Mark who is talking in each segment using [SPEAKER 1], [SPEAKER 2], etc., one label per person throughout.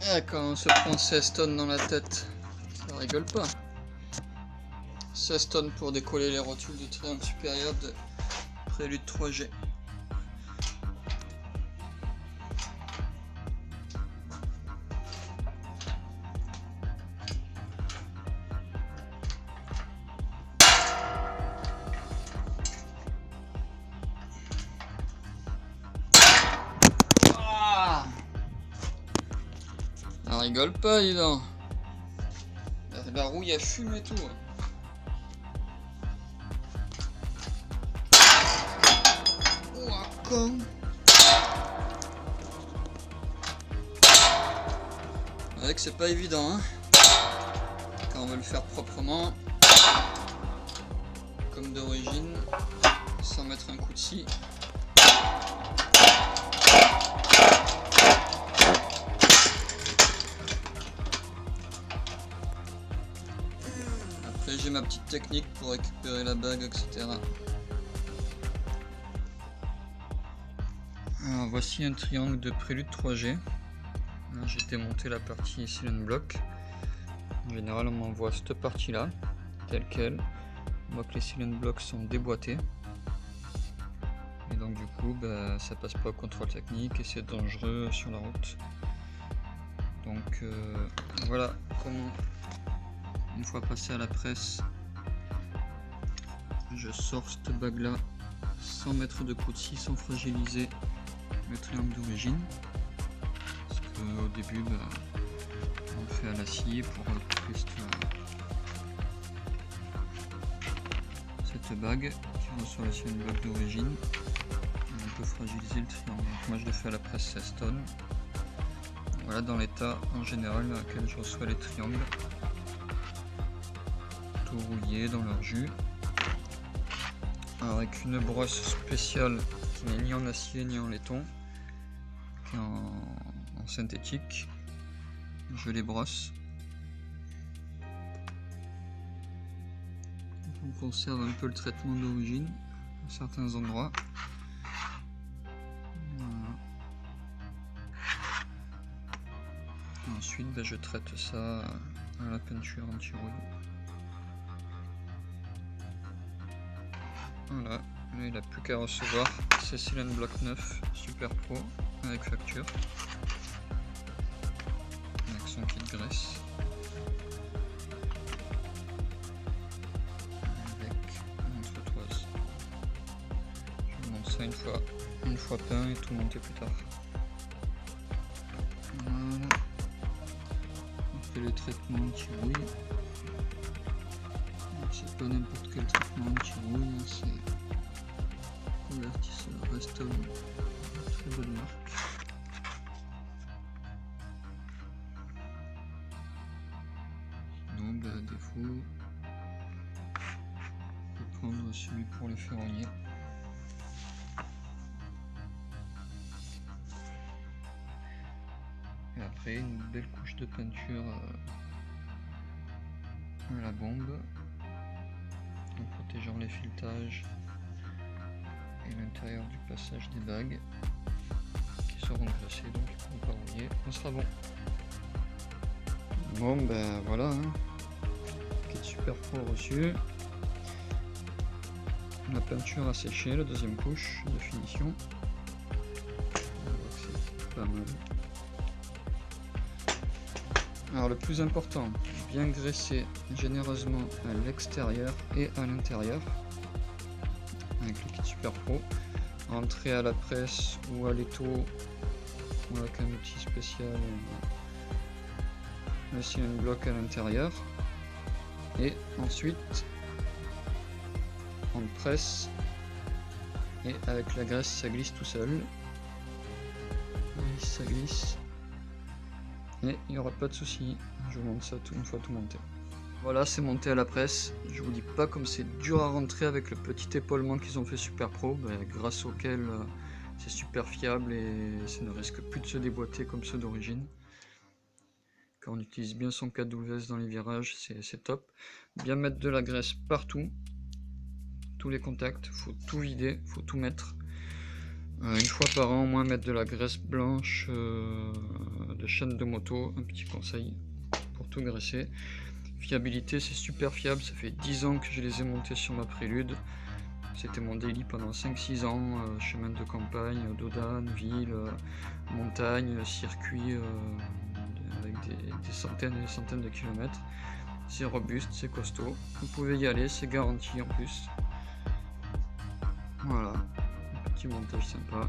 [SPEAKER 1] Ah, quand on se prend 16 tonnes dans la tête, ça rigole pas. 16 tonnes pour décoller les rotules du triangle supérieur de Prélude 3G. Ça rigole pas, dis donc. La rouille a fumé et tout. Oh, con. C'est vrai que c'est pas évident, hein. Quand on veut le faire proprement, comme d'origine, sans mettre un coup de scie. Après j'ai ma petite technique pour récupérer la bague, etc. Alors voici un triangle de Prélude 3G. J'ai démonté la partie Silent Block. En général on m'envoie cette partie là, telle quelle. On voit que les Silent Blocks sont déboîtés. Et donc du coup ça passe pas au contrôle technique et c'est dangereux sur la route. Donc voilà comment, une fois passé à la presse, je sors cette bague là sans mettre de coup de scie, sans fragiliser le triangle d'origine. Parce qu'au début on fait à la scie pour couper cette bague qui reçoit la Silent Block d'origine. On peut fragiliser le triangle. Donc moi je le fais à la presse 16 tonnes. Voilà dans l'état en général dans lequel je reçois les triangles. Tout rouillé dans leur jus. Alors avec une brosse spéciale qui n'est ni en acier ni en laiton, qui est en synthétique, je les brosse. On conserve un peu le traitement d'origine à certains endroits. Voilà. Ensuite je traite ça à la peinture anti-rouille. Voilà, là il n'a plus qu'à recevoir ses Silent Block 9 Super Pro avec facture, avec son kit graisse, avec une entretoise. Je vous montre ça une fois peint et tout monter plus tard. Voilà, on fait le traitement anti-rouille. C'est pas n'importe quel traitement anti-rouille, c'est Convertisseur Restom, très bonne marque. Sinon, à défaut, on peut prendre celui pour les ferronniers. Et après, une belle couche de peinture à la bombe, en protégeant les filetages et l'intérieur du passage des bagues qui seront glacées, donc ils ne pourront pas rouiller, on sera bon. Bon voilà, hein. Kit Super Pro reçu, la peinture a séché, la deuxième couche de finition, on voit que c'est pas mal. Alors le plus important, bien graisser généreusement à l'extérieur et à l'intérieur avec le kit Super Pro, entrer à la presse ou à l'étau ou avec un outil spécial, le Silent Block à l'intérieur, et ensuite on presse et avec la graisse ça glisse tout seul, ça glisse et il n'y aura pas de souci. Je vous montre ça une fois tout monté. Voilà, c'est monté à la presse. Je vous dis pas comme c'est dur à rentrer avec le petit épaulement qu'ils ont fait Super Pro, grâce auquel c'est super fiable et ça ne risque plus de se déboîter comme ceux d'origine. Quand on utilise bien son KWS dans les virages, c'est top. Bien mettre de la graisse partout, tous les contacts, faut tout vider, faut tout mettre. Une fois par an, au moins mettre de la graisse blanche de chaîne de moto, un petit conseil pour tout graisser. Fiabilité, c'est super fiable, ça fait 10 ans que je les ai montés sur ma Prélude. C'était mon daily pendant 5-6 ans, chemin de campagne, dodane, ville, montagne, circuit avec des centaines et des centaines de kilomètres. C'est robuste, c'est costaud, vous pouvez y aller, c'est garanti en plus. Voilà, un petit montage sympa.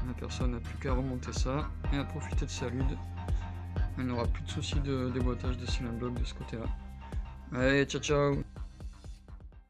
[SPEAKER 1] La personne n'a plus qu'à remonter ça et à profiter de sa lude. Elle n'aura plus de soucis de déboîtage de Silent Block de ce côté-là. Allez, ciao ciao!